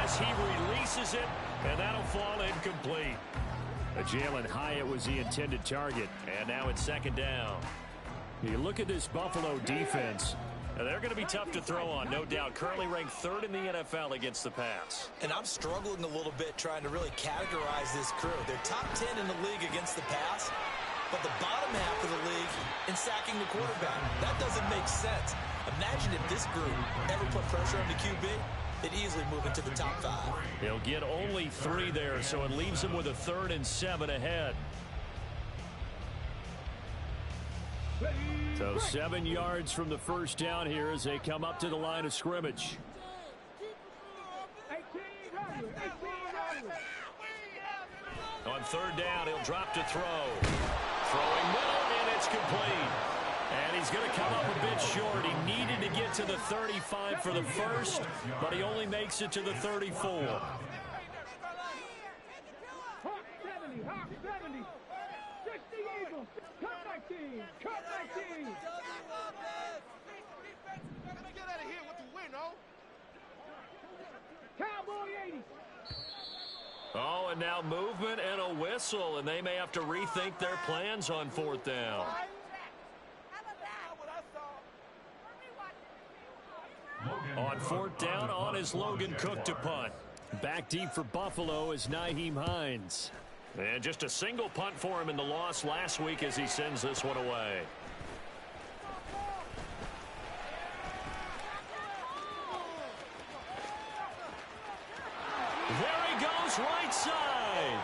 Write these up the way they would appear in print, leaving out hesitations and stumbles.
as he releases it, and that'll fall incomplete. Jalen Hyatt was the intended target, and now it's second down. You look at this Buffalo defense. They're going to be tough to throw on, no doubt. Currently ranked third in the NFL against the pass. And I'm struggling a little bit trying to really categorize this crew. They're top 10 in the league against the pass, but the bottom half of the league in sacking the quarterback. That doesn't make sense. Imagine if this group ever put pressure on the QB, they'd easily move into the top 5. He'll get only 3 there, so it leaves him with a 3rd and 7 ahead. So 7 yards from the first down here as they come up to the line of scrimmage. On 3rd down, he'll drop to throw. Throwing middle, and it's complete. And he's going to come up a bit short. He needed to get to the 35 for the first, but he only makes it to the 34. Oh, and now movement and a whistle, and they may have to rethink their plans on 4th down. On 4th down, on is Logan Cook to punt. Back deep for Buffalo is Nyheim Hines. And just a single punt for him in the loss last week as he sends this one away. There he goes, right side.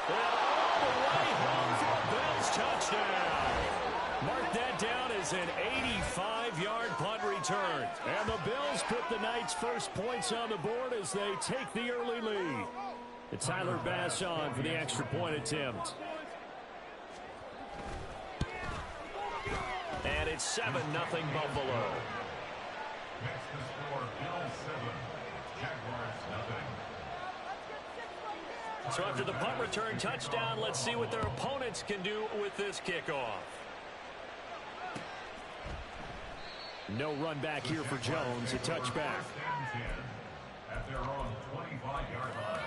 And all the way home for a Bills touchdown. Mark that down as an 85-yard punt return. And the Bills put the Knights' first points on the board as they take the early lead. It's Tyler Bass on for the extra point attempt. And it's 7-0 Buffalo. So after the punt return touchdown, let's see what their opponents can do with this kickoff. No run back here for Jones. A touchback. At their own 25-yard line.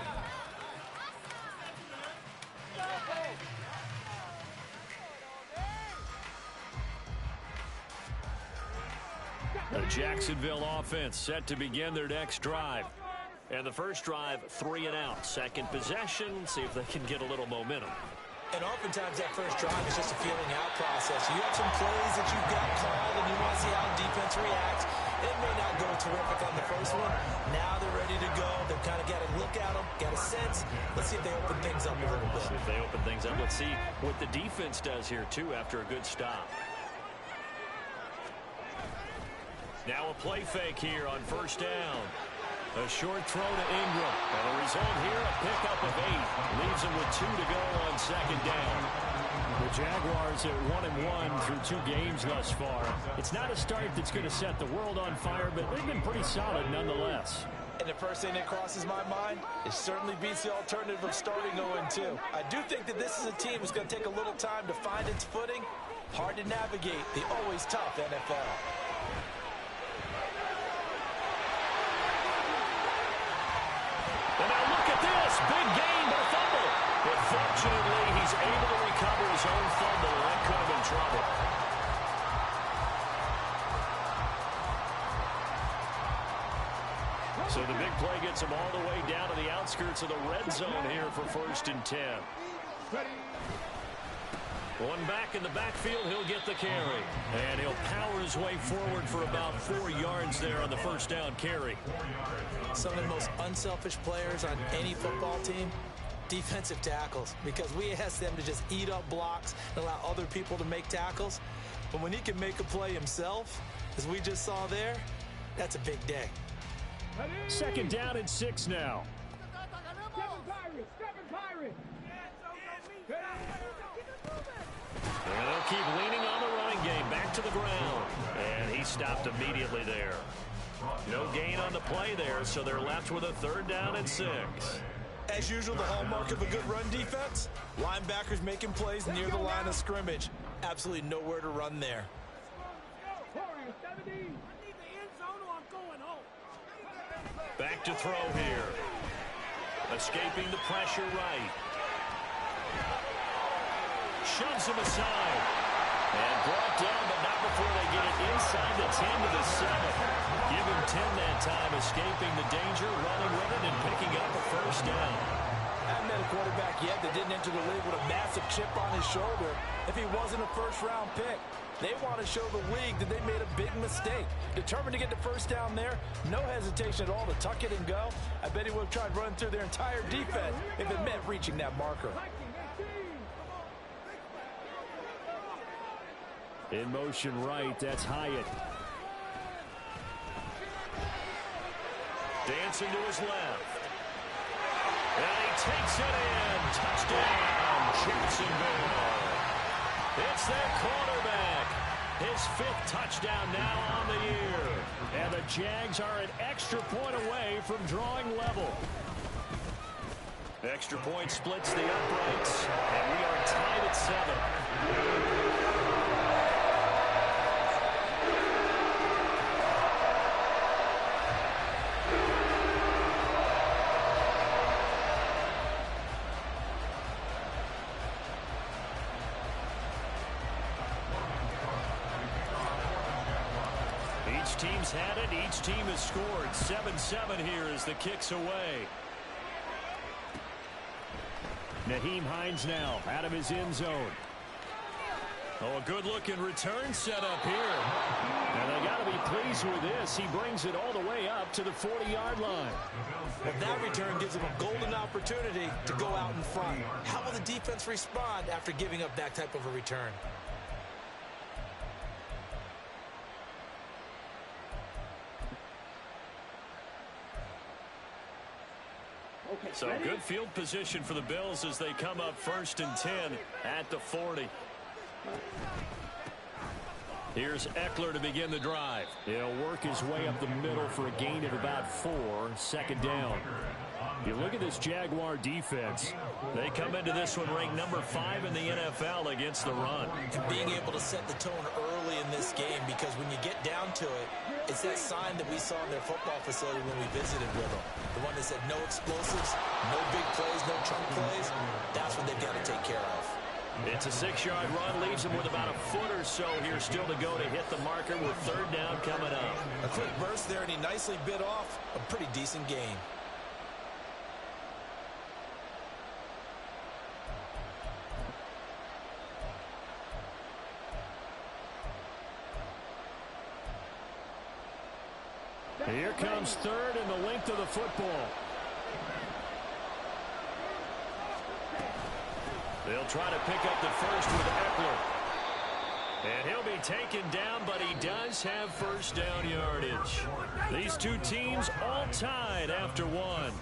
The Jacksonville offense set to begin their next drive. And the first drive, 3 and out. Second possession, see if they can get a little momentum. And oftentimes that first drive is just a feeling out process. You have some plays that you've got called and you want to see how the defense reacts. It may not go terrific on the first one. Now they're ready to go. They've kind of got to look at them, got a sense. Let's see if they open things up a little bit. See if they open things up. Let's see what the defense does here, too, after a good stop. Now a play fake here on first down. A short throw to Ingram. And the result here, a pickup of 8. Leaves him with 2 to go on second down. The Jaguars at 1-1 through 2 games thus far. It's not a start that's going to set the world on fire, but they've been pretty solid nonetheless. And the first thing that crosses my mind, it certainly beats the alternative of starting 0-2. I do think that this is a team that's going to take a little time to find its footing. Hard to navigate the always tough NFL. And now look at this. Big gain, but a fumble. But fortunately, he's able to recover his own fumble, and that could have been trouble. So the big play gets him all the way down to the outskirts of the red zone here for 1st and 10. One back in the backfield, he'll get the carry. And he'll power his way forward for about 4 yards there on the first down carry. Some of the most unselfish players on any football team, defensive tackles, because we ask them to just eat up blocks and allow other people to make tackles. But when he can make a play himself, as we just saw there, that's a big day. Second down and 6 now. And they'll keep leaning on the running game. Back to the ground. And he stopped immediately there. No gain on the play there, so they're left with a 3rd down and 6. As usual, the hallmark of a good run defense, linebackers making plays near the line of scrimmage. Absolutely nowhere to run there. to throw here. Escaping the pressure right. Shoves him aside. And brought down, but not before they get it inside the 10 to the 7. Give him 10 that time, escaping the danger, running with it, and picking up a first down. I haven't met a quarterback yet that didn't enter the league with a massive chip on his shoulder if he wasn't a first-round pick. They want to show the league that they made a big mistake. Determined to get the first down there, no hesitation at all to tuck it and go. I bet he would have tried running through their entire defense if it meant reaching that marker. In motion right, that's Hyatt. Dancing to his left. And he takes it in. Touchdown, Jacksonville. It's their quarterback. His 5th touchdown now on the year. And the Jags are an extra point away from drawing level. Extra point splits the uprights, and we are tied at 7. Each team's had it. Each team has scored. 7-7 here as the kick's away. Nyheim Hines now out of his end zone. Oh, a good-looking return set up here. And they got to be pleased with this. He brings it all the way up to the 40-yard line. Well, that return gives him a golden opportunity to go out in front. How will the defense respond after giving up that type of a return? So good field position for the Bills as they come up 1st and 10 at the 40. Here's Eckler to begin the drive. He'll work his way up the middle for a gain of about 4. 2nd down. You look at this Jaguar defense. They come into this one ranked number 5 in the NFL against the run. And being able to set the tone early in this game, because when you get down to it, it's that sign that we saw in their football facility when we visited with them. The one that said no explosives, no big plays, no chunk plays. That's what they've got to take care of. It's a 6-yard run, leaves him with about a foot or so here still to go to hit the marker with 3rd down coming up. A quick burst there, and he nicely bit off a pretty decent gain. Here comes 3rd and the length of the football. They'll try to pick up the first with Eckler. And he'll be taken down, but he does have first down yardage. These two teams all tied after 1.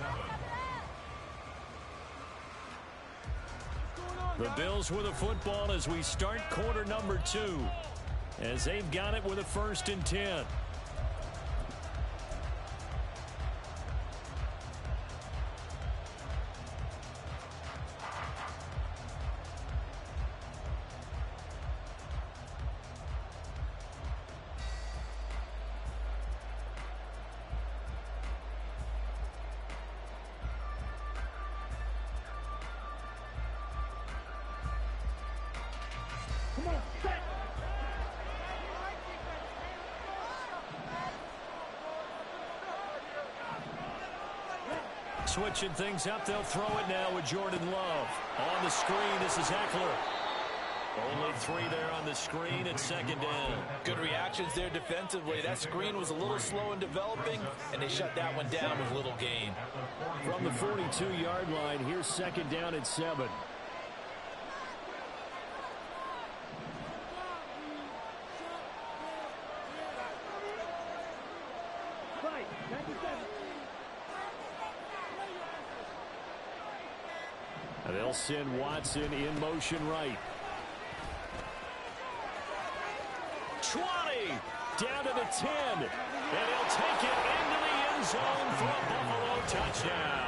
The Bills with the football as we start quarter number 2. As they've got it with a 1st and 10. Switching things up, they'll throw it now with Jordan Love. On the screen, this is Eckler. Only 3 there on the screen at 2nd down. Good reactions there defensively. That screen was a little slow in developing, and they shut that one down with little gain. From the 42-yard line, here's 2nd down and 7. They'll send Watson in motion right. 20, down to the 10, and he'll take it into the end zone for a Buffalo touchdown.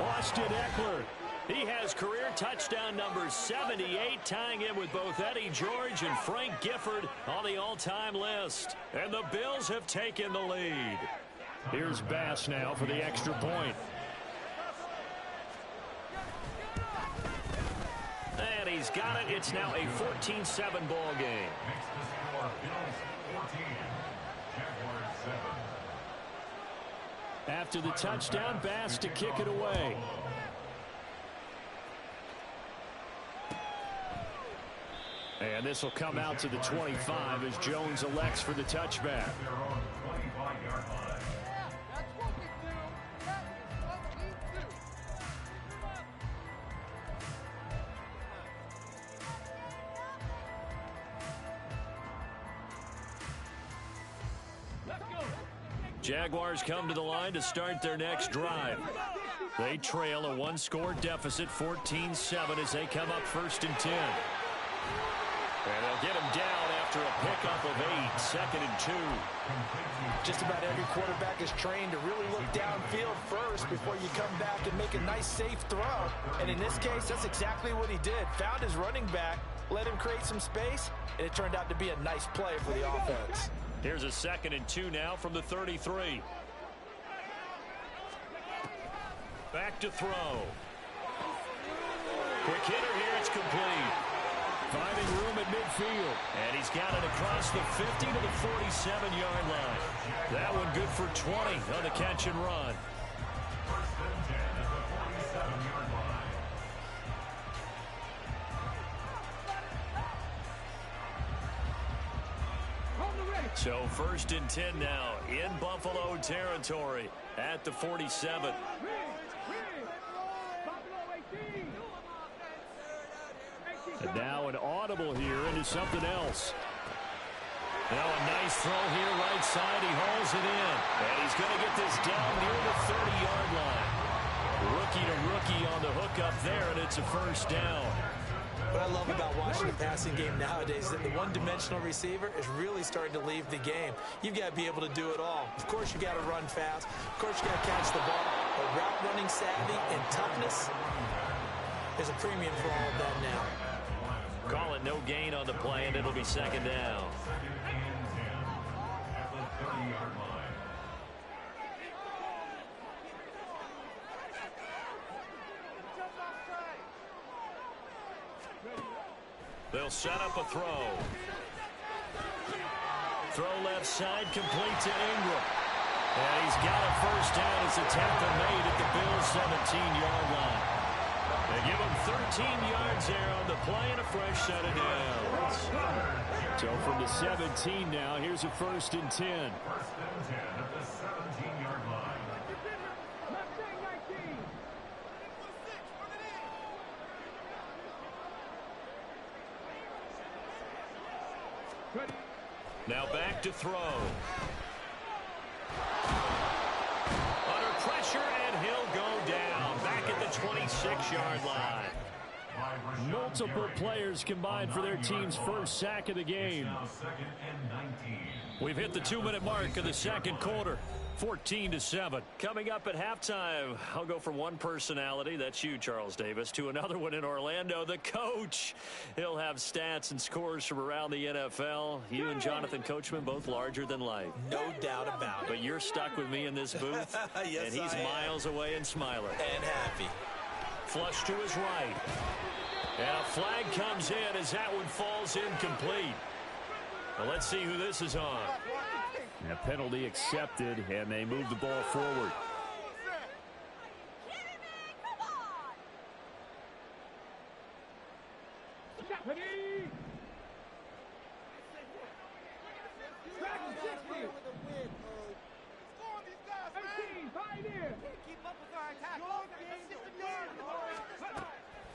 Austin Eckler, he has career touchdown number 78, tying in with both Eddie George and Frank Gifford on the all-time list. And the Bills have taken the lead. Here's Bass now for the extra point. And he's got it. It's now a 14-7 ball game. Makes the score Bills 14, Jaguars 7. After the touchdown, Bass to kick it away. And this will come out to the 25 as Jones elects for the touchback. Their own 25-yard line. Jaguars come to the line to start their next drive. They trail a one-score deficit, 14-7, as they come up 1st and 10. And they'll get him down after a pickup of 8, 2nd and 2. Just about every quarterback is trained to really look downfield first before you come back and make a nice, safe throw. And in this case, that's exactly what he did. Found his running back, let him create some space, and it turned out to be a nice play for the offense. Here's a 2nd and 2 now from the 33. Back to throw. Quick hitter here, it's complete. Finding room at midfield. And he's got it across the 50 to the 47-yard line. That one good for 20 on the catch and run. 1st and 10 at the 47-yard line. So 1st and 10 now in Buffalo territory at the 47. And now an audible here into something else. Now a nice throw here right side. He hauls it in. And he's going to get this down near the 30-yard line. Rookie to rookie on the hook up there, and it's a 1st down. What I love about watching the passing game nowadays is that the one-dimensional receiver is really starting to leave the game. You've got to be able to do it all. Of course, you got to run fast. Of course, you got to catch the ball. But route running savvy and toughness is a premium for all of that now. Call it no gain on the play, and it'll be 2nd down. 2nd and 10 at the 30-yard line. They'll set up a throw. Throw left side, complete to Ingram. And he's got a 1st down. It's a tackle made at the Bills' 17-yard line. They give him 13 yards there on the play and a fresh set of downs. So from the 17 now, here's a 1st and 10. 1st and 10 at the 17-yard line. Now back to throw. Under pressure, and he'll go down. Back at the 26-yard line. Multiple players combined for their team's 1st sack of the game. Now 2nd and 19. We've hit the 2-minute mark of the 2nd quarter. 14-7. Coming up at halftime, I'll go from one personality, that's you, Charles Davis, to another one in Orlando, the coach. He'll have stats and scores from around the NFL. You and Jonathan Coachman, both larger than life. No doubt about it. But you're stuck with me in this booth, Yes, and he's I am. miles away and smiling. And happy. Flush to his right. And a flag comes in as that one falls incomplete. Well, let's see who this is on. A penalty accepted, and they move the ball forward.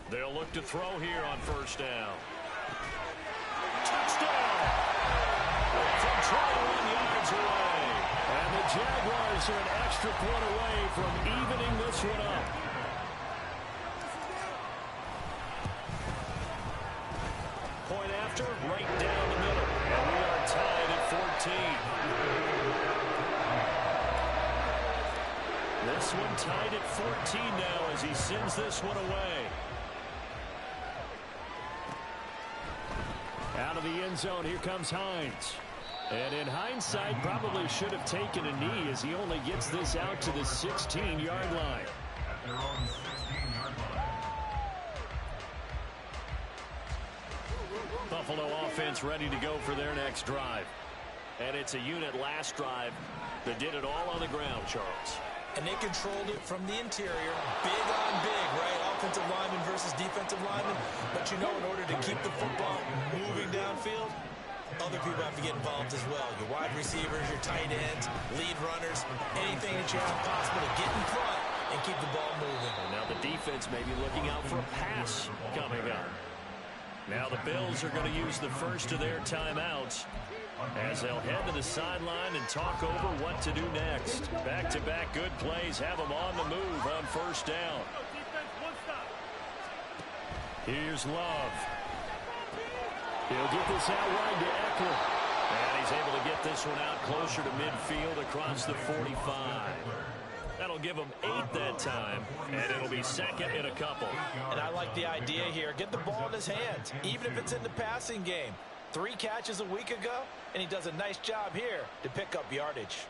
They'll look to throw here on 1st down. Touchdown! From 21 yards away. And the Jaguars are an extra point away from evening this one up. Point after, right down the middle. And we are tied at 14. This one tied at 14 now as he sends this one away. Out of the end zone, here comes Hines. And in hindsight, probably should have taken a knee as he only gets this out to the 16-yard line. At their own 16-yard line. Buffalo offense ready to go for their next drive. And it's a unit last drive that did it all on the ground, Charles. And they controlled it from the interior. Big on big, right? Offensive lineman versus defensive lineman. But you know, in order to keep the football moving downfield, other people have to get involved as well. Your wide receivers, your tight ends, lead runners, anything that you have possible to get in front and keep the ball moving. And now the defense may be looking out for a pass coming up. Now the Bills are going to use the first of their timeouts as they'll head to the sideline and talk over what to do next. Back-to-back good plays have them on the move on first down. Here's Love. He'll get this out wide to Eckler. And he's able to get this one out closer to midfield across the 45. That'll give him 8 that time, and it'll be second in a couple. And I like the idea here. Get the ball in his hands, even if it's in the passing game. 3 catches a week ago, and he does a nice job here to pick up yardage.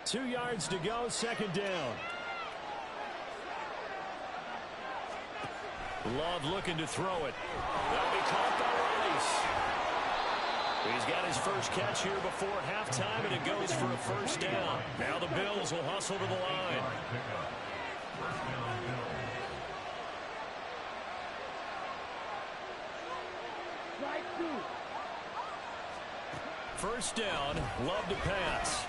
Two yards to go, second down. Love looking to throw it. That'll be caught by Rice. He's got his first catch here before halftime, and it goes for a first down. Now the Bills will hustle to the line. First down, Love to pass.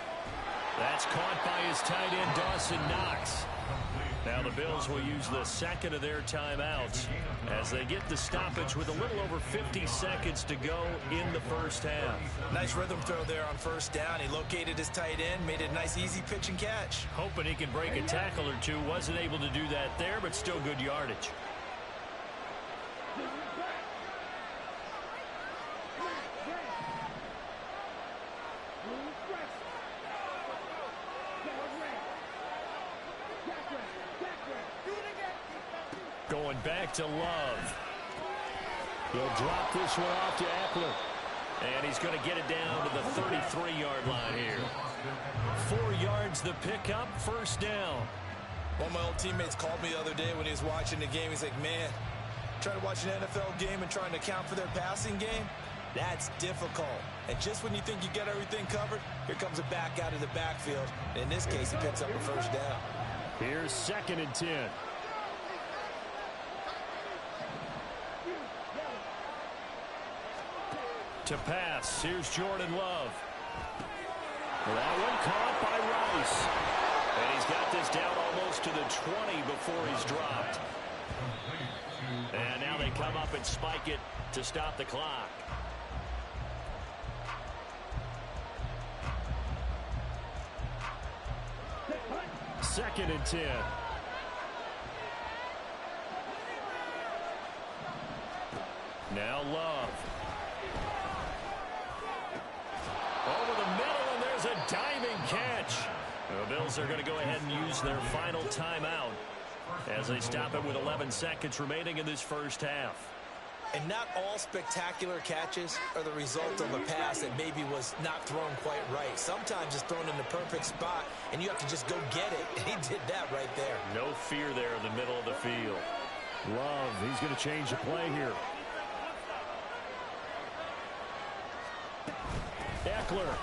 That's caught by his tight end, Dawson Knox. Now the Bills will use the second of their timeouts as they get the stoppage with a little over 50 seconds to go in the first half. Nice rhythm throw there on first down. He located his tight end, made it a nice easy pitch and catch. Hoping he can break a tackle or two. Wasn't able to do that there, but still good yardage. Going back to Love. He'll drop this one off to Eckler. And he's going to get it down to the 33-yard line here. 4 yards the pickup, first down. One of my old teammates called me the other day when he was watching the game. He's like, man, trying to watch an NFL game and trying to account for their passing game, that's difficult. And just when you think you get everything covered, here comes a back out of the backfield. In this case, he picks up a first down. Here's 2nd and 10. To pass, here's Jordan Love. That one caught by Rice. And he's got this down almost to the 20 before he's dropped. And now they come up and spike it to stop the clock. Second and 10. Now Love. Over the middle, and there's a diving catch. The Bills are going to go ahead and use their final timeout as they stop it with 11 seconds remaining in this first half. And not all spectacular catches are the result of a pass that maybe was not thrown quite right. Sometimes it's thrown in the perfect spot, and you have to just go get it. And he did that right there. No fear there in the middle of the field. Love, he's going to change the play here. Eckler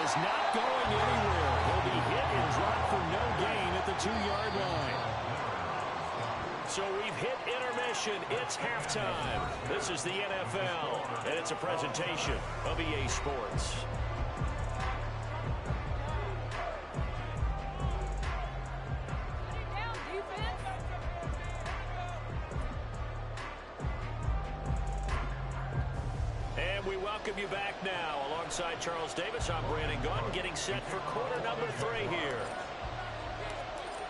is not going anywhere. He'll be hit and dropped for no gain at the 2-yard line. So we've hit intermission. It's halftime. This is the NFL, and it's a presentation of EA Sports. And we welcome you back now. Alongside Charles Davis, I'm Brandon Gaudin, getting set for quarter number 3 here.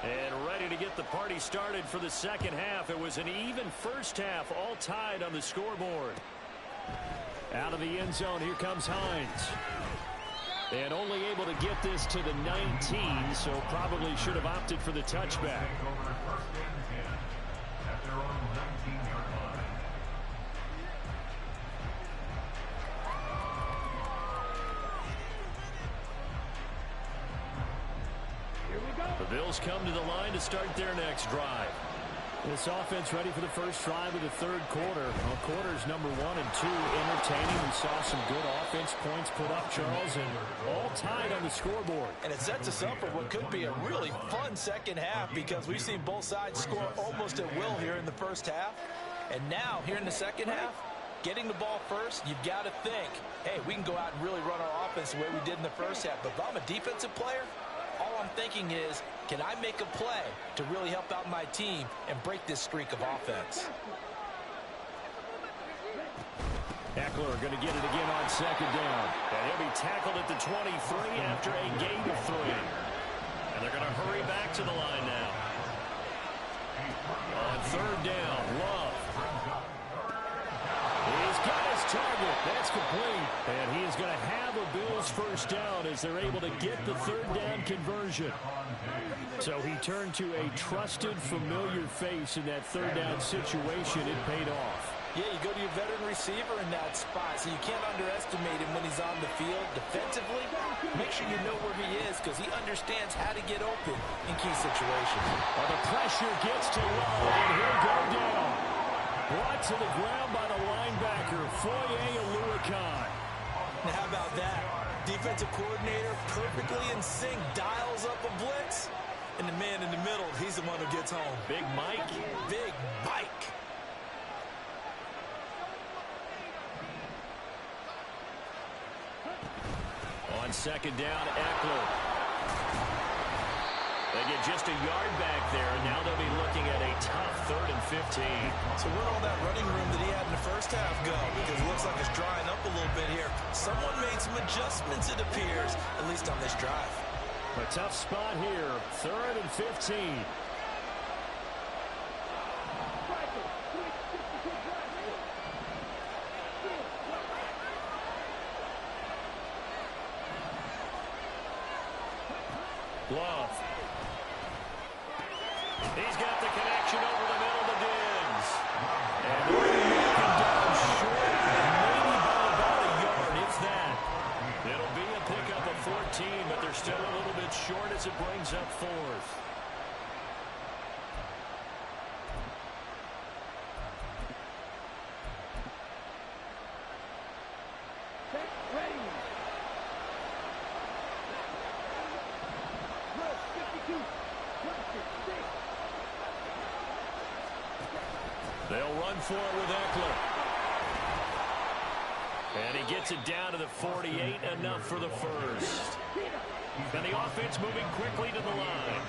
And ready to get the party started for the second half. It was an even first half, all tied on the scoreboard. Out of the end zone, here comes Hines. And only able to get this to the 19, so probably should have opted for the touchback. Over first and 10 at their own 19-yard line. The Bills come to the line to start their next drive. This offense ready for the first drive of the third quarter. Well, quarters number 1 and 2 entertaining. We saw some good offense points put up, Charles, and all tied on the scoreboard. And it sets us up for what could be a really fun second half because we've seen both sides score almost at will here in the first half. And now, here in the second half, getting the ball first, you've got to think, hey, we can go out and really run our offense the way we did in the first half. But if I'm a defensive player, all I'm thinking is, can I make a play to really help out my team and break this streak of offense? Eckler going to get it again on second down. And he'll be tackled at the 23 after a gain of 3. And they're going to hurry back to the line now. On third down, Love. He's got his target. That's complete. And he is going to have a Bills first down as they're able to get the third down conversion. So he turned to a trusted, familiar face in that third down situation. It paid off. Yeah, you go to your veteran receiver in that spot, so you can't underestimate him when he's on the field defensively. Make sure you know where he is because he understands how to get open in key situations. Well, the pressure gets to Love, and he'll go down. Brought to the ground by the linebacker, Foye Oluokun. Now, how about that? Defensive coordinator perfectly in sync, dials up a blitz, and the man in the middle, he's the one who gets home. Big Mike. Big Mike. On second down, Eckler. They get just a yard back there, and now they'll be looking at a tough 3rd and 15. So where'd all that running room that he had in the first half go? Because it looks like it's drying up a little bit here. Someone made some adjustments, it appears, at least on this drive. A tough spot here, 3rd and 15. Love. He's got the connection over the middle to Diggs. And they're down short, maybe by about a yard, if that. It'll be a pickup of 14, but they're still a little bit short as it brings up 4th. They'll run for it with Eckler. And he gets it down to the 48, enough for the first. And the offense moving quickly to the line.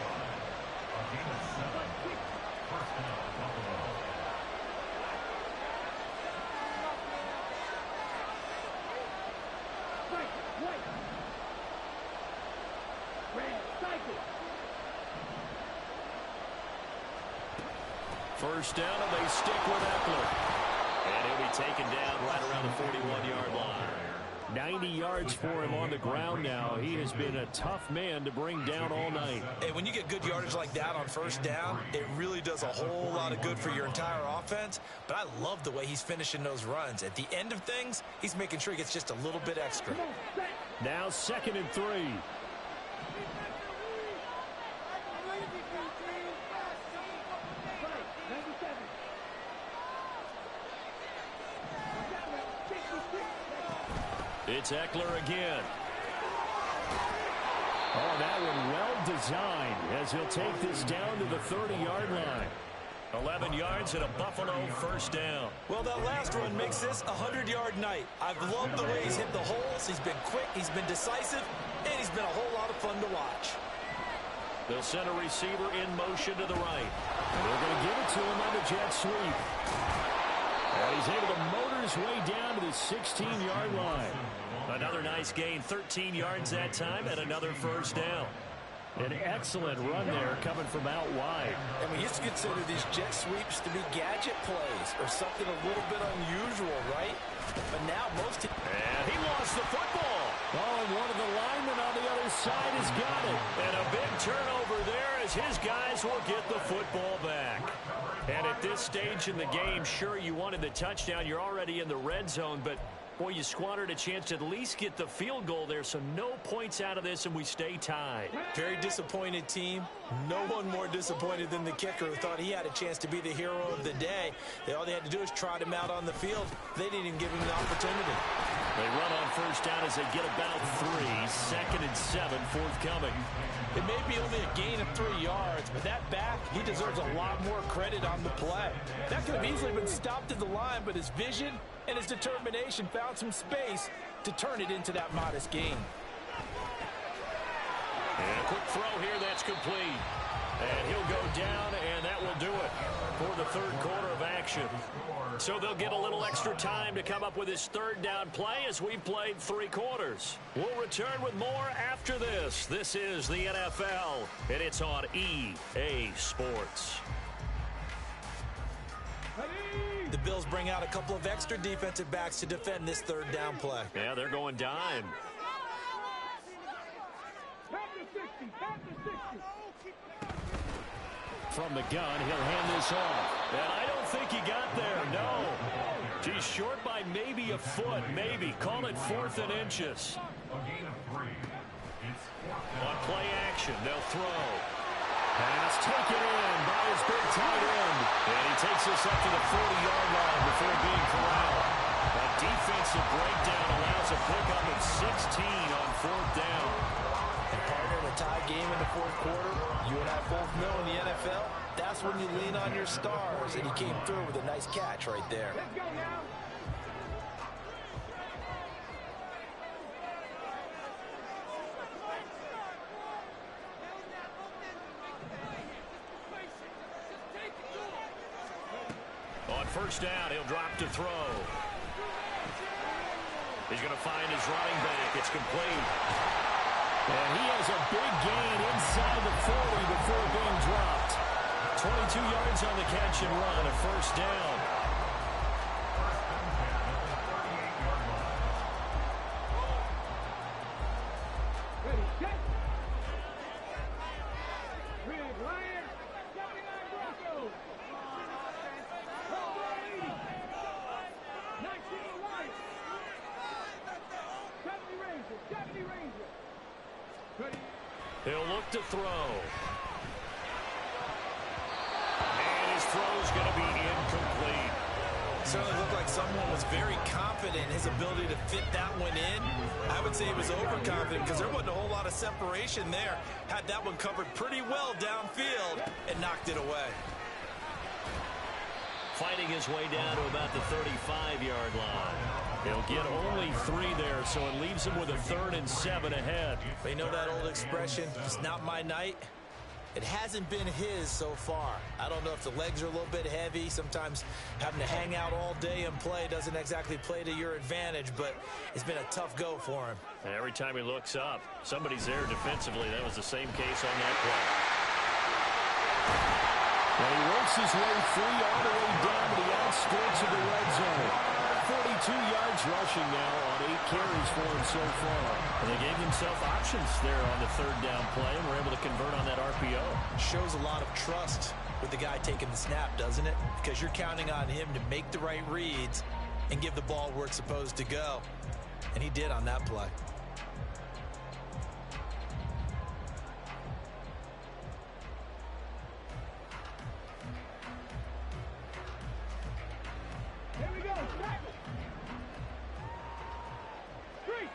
First down, and they stick with Eckler. And he'll be taken down right around the 41-yard line. 90 yards for him on the ground now. He has been a tough man to bring down all night. Hey, when you get good yardage like that on first down, it really does a whole lot of good for your entire offense. But I love the way he's finishing those runs. At the end of things, he's making sure he gets just a little bit extra. Now 2nd and 3. It's Eckler again. Oh, that one well designed as he'll take this down to the 30-yard line. 11 yards and a Buffalo first down. Well, that last run makes this a 100-yard night. I've loved the way he's hit the holes. He's been quick, he's been decisive, and he's been a whole lot of fun to watch. They'll send a receiver in motion to the right. And they're going to give it to him on the jet sweep. And he's able to motor his way down to the 16-yard line. Another nice gain, 13 yards that time, and another first down. An excellent run there coming from out wide. And we used to consider these jet sweeps to be gadget plays or something a little bit unusual, right? But now most... And he lost the football. Oh, and one of the linemen on the other side has got it. And a big turnover there as his guys will get the football back. And at this stage in the game, sure, you wanted the touchdown. You're already in the red zone, but boy, you squandered a chance to at least get the field goal there, so no points out of this, and we stay tied. Very disappointed team. No one more disappointed than the kicker, who thought he had a chance to be the hero of the day. All they had to do is trot him out on the field. They didn't even give him the opportunity. They run on first down as they get about 3. 2nd and 7 forthcoming. It may be only a gain of 3 yards, but that back, he deserves a lot more credit on the play. That could have easily been stopped at the line, but his vision and his determination found some space to turn it into that modest gain. And a quick throw here that's complete. And he'll go down, and that will do it for the third quarter of action. So they'll get a little extra time to come up with his third down play as we've played 3 quarters. We'll return with more after this. This is the NFL, and it's on EA Sports. The Bills bring out a couple of extra defensive backs to defend this third down play. Yeah, they're going dime. From the gun, he'll hand this off. And I don't think he got there, no. He's short by maybe a foot, maybe. Call it 4th and inches. A gain of 3. It's 4th On play action, they'll throw. Pass taken in by his big tight end. And he takes us up to the 40-yard line before being corralled. That defensive breakdown allows a pickup of 16 on 4th down. And partner, in a tie game in the fourth quarter, you and I both know in the NFL, that's when you lean on your stars, and he came through with a nice catch right there. Let's go now. On first down, he'll drop to throw. He's going to find his running back. It's complete. And he has a big gain inside the 40 before being dropped. 22 yards on the catch and run, a first down. Ready, set. Red Lion, 79 Broncos. 80. 19 Lions. 70 Rangers, 70 Rangers. Ready. He'll look to throw. And his throw's going to be incomplete. Certainly looked like someone was very confident in his ability to fit that one in. I would say he was overconfident because there wasn't a whole lot of separation there. Had that one covered pretty well downfield and knocked it away. Fighting his way down to about the 35-yard line. He'll get only 3 there, so it leaves him with a 3rd and 7 ahead. But you know that old expression, it's not my night? It hasn't been his so far. I don't know if the legs are a little bit heavy. Sometimes having to hang out all day and play doesn't exactly play to your advantage, but it's been a tough go for him. And every time he looks up, somebody's there defensively. That was the same case on that play. Well, he works his way free all the way down to the outskirts of the red zone. 42 yards rushing now on 8 carries for him so far. And they gave themselves options there on the 3rd down play and were able to convert on that RPO. Shows a lot of trust with the guy taking the snap, doesn't it? Because you're counting on him to make the right reads and give the ball where it's supposed to go. And he did on that play. Here we go. Back. 3.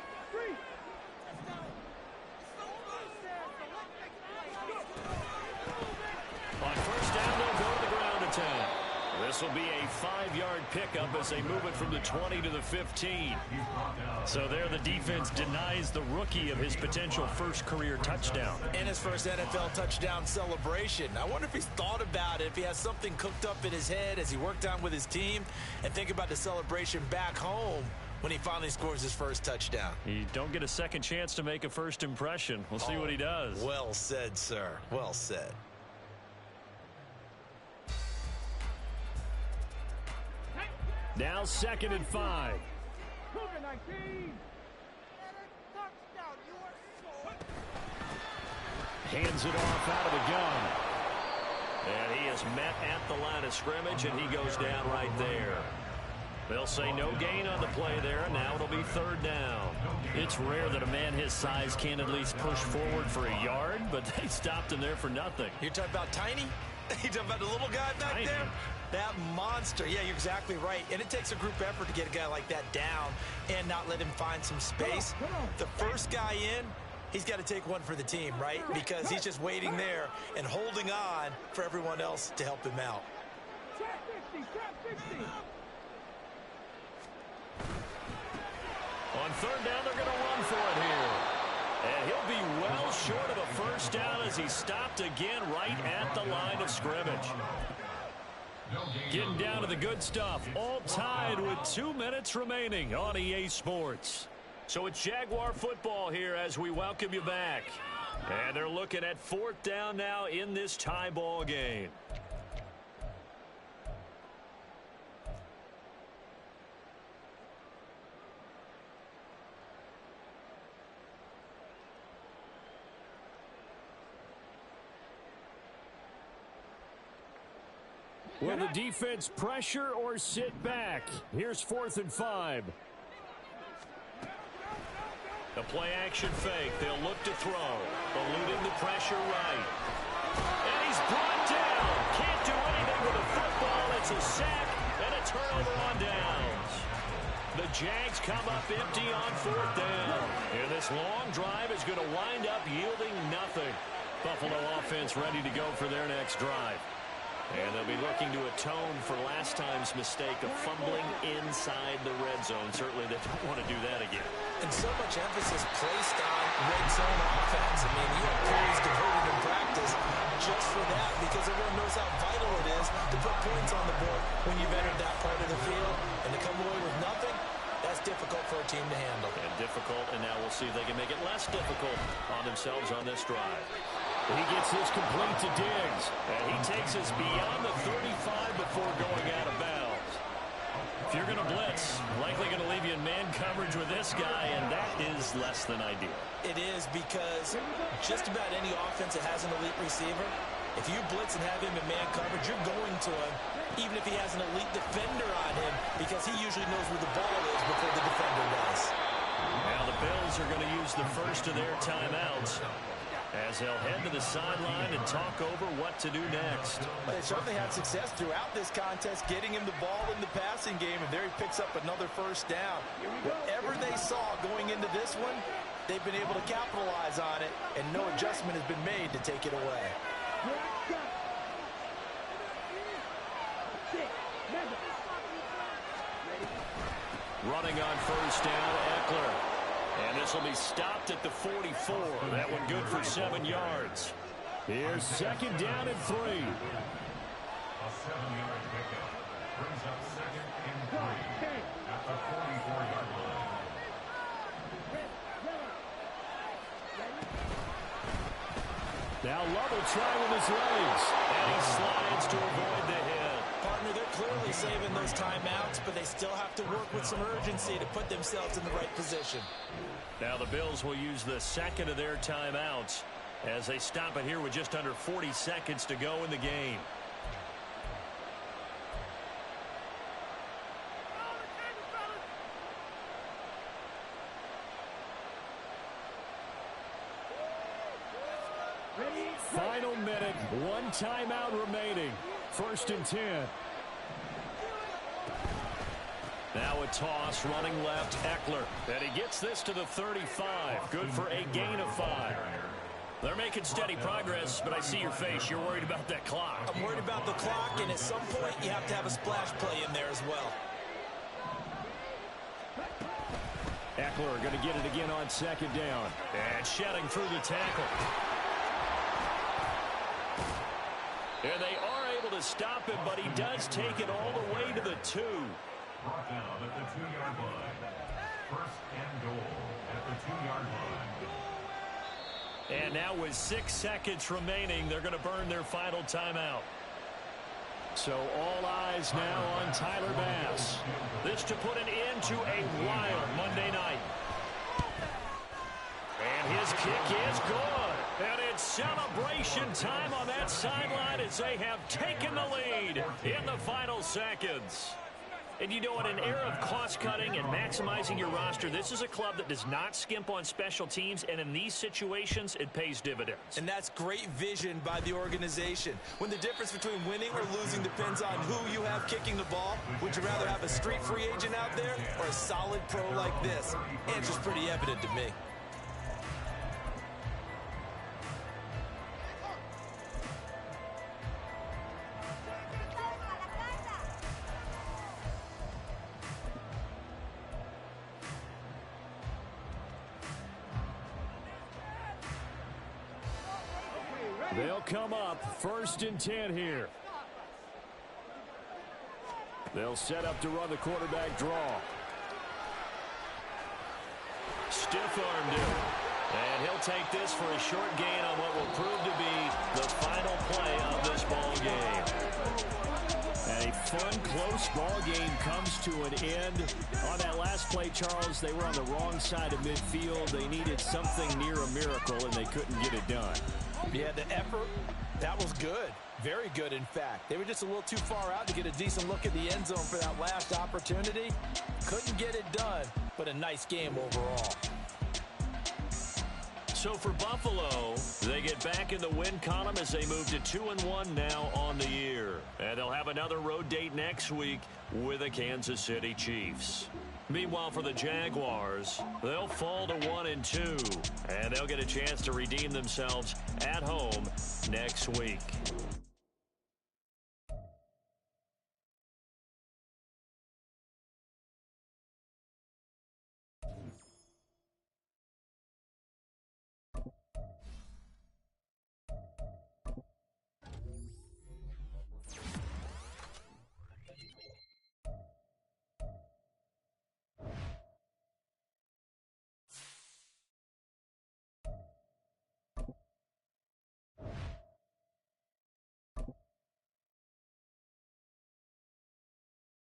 On first down, they'll go to the ground attack. This will be a 5-yard pickup as they move it from the 20 to the 15. So there the defense denies the rookie of his potential first career touchdown. And his first NFL touchdown celebration. I wonder if he's thought about it, if he has something cooked up in his head as he worked on with his team, and think about the celebration back home when he finally scores his first touchdown. You don't get a second chance to make a first impression. We'll see what he does. Well said, sir. Well said. Now 2nd and 5. Cougar 19. Hands it off out of the gun. And he is met at the line of scrimmage, and he goes down right there. They'll say no gain on the play there, and now it'll be third down. It's rare that a man his size can at least push forward for a yard, but they stopped him there for nothing. You're talking about tiny? You're talking about the little guy back Tiny. there? That monster. Yeah, you're exactly right. And it takes a group effort to get a guy like that down and not let him find some space. The first guy in, he's got to take one for the team, right? Because he's just waiting there and holding on for everyone else to help him out. Trap 50, trap 50. On third down, they're going to run for it here. And he'll be well short of a first down as he stopped again right at the line of scrimmage. Getting down to the good stuff. All tied with 2 minutes remaining on EA Sports. So it's Jaguar football here as we welcome you back. And they're looking at fourth down now in this tie ball game. Will the defense pressure or sit back? Here's 4th and 5. The play-action fake. They'll look to throw. Eluding the pressure right. And he's brought down. Can't do anything with the football. It's a sack and a turnover on downs. The Jags come up empty on fourth down. And this long drive is going to wind up yielding nothing. Buffalo offense ready to go for their next drive. And they'll be looking to atone for last time's mistake of fumbling inside the red zone. Certainly they don't want to do that again. And so much emphasis placed on red zone offense. I mean, you have plays devoted in practice just for that because everyone knows how vital it is to put points on the board when you've entered that part of the field. And to come away with nothing, that's difficult for a team to handle. And difficult, and now we'll see if they can make it less difficult on themselves on this drive. He gets this complete to Diggs. And he takes us beyond the 35 before going out of bounds. If you're going to blitz, likely going to leave you in man coverage with this guy, and that is less than ideal. It is because just about any offense that has an elite receiver, if you blitz and have him in man coverage, you're going to him, even if he has an elite defender on him, because he usually knows where the ball is before the defender does. Now the Bills are going to use the first of their timeouts as they'll head to the sideline and talk over what to do next. They certainly had success throughout this contest, getting him the ball in the passing game, and there he picks up another first down. Whatever they saw going into this one, they've been able to capitalize on it, and no adjustment has been made to take it away. Running on first down, Eckler. And this will be stopped at the 44. That one good for 7 yards. Here's second down and 3. A 7-yard pickup brings up 2nd and 3 at the 44-yard line. Now Love will try with his legs. And he slides to avoid the hit. Partner, they're clearly saving those timeouts, but they still have to work with some urgency to put themselves in the right position. Now the Bills will use the second of their timeouts as they stop it here with just under 40 seconds to go in the game. Final minute, 1 timeout remaining. 1st and 10. Now a toss, running left, Eckler. And he gets this to the 35. Good for a gain of 5. They're making steady progress, but I see your face. You're worried about that clock. I'm worried about the clock, and at some point, you have to have a splash play in there as well. Eckler going to get it again on 2nd down. And shedding through the tackle. And they are able to stop him, but he does take it all the way to the 2. Brought down at the 2-yard line. 1st and goal at the 2-yard line. And now with 6 seconds remaining, they're going to burn their final timeout. So all eyes now on Tyler Bass. This to put an end to a wild Monday night. And his kick is good. And it's celebration time on that sideline as they have taken the lead in the final seconds. And you know, in an era of cost-cutting and maximizing your roster, this is a club that does not skimp on special teams, and in these situations, it pays dividends. And that's great vision by the organization. When the difference between winning or losing depends on who you have kicking the ball, would you rather have a street free agent out there or a solid pro like this? Answer's pretty evident to me. They'll come up 1st and 10 here. They'll set up to run the quarterback draw. Stiff-armed him. And he'll take this for a short gain on what will prove to be the final play of this ball game. A fun, close ball game comes to an end. On that last play, Charles, they were on the wrong side of midfield. They needed something near a miracle, and they couldn't get it done. Yeah, the effort, that was good. Very good, in fact. They were just a little too far out to get a decent look at the end zone for that last opportunity. Couldn't get it done, but a nice game overall. So for Buffalo, they get back in the win column as they move to 2-1 now on the year. And they'll have another road date next week with the Kansas City Chiefs. Meanwhile, for the Jaguars, they'll fall to 1-2, and they'll get a chance to redeem themselves at home next week.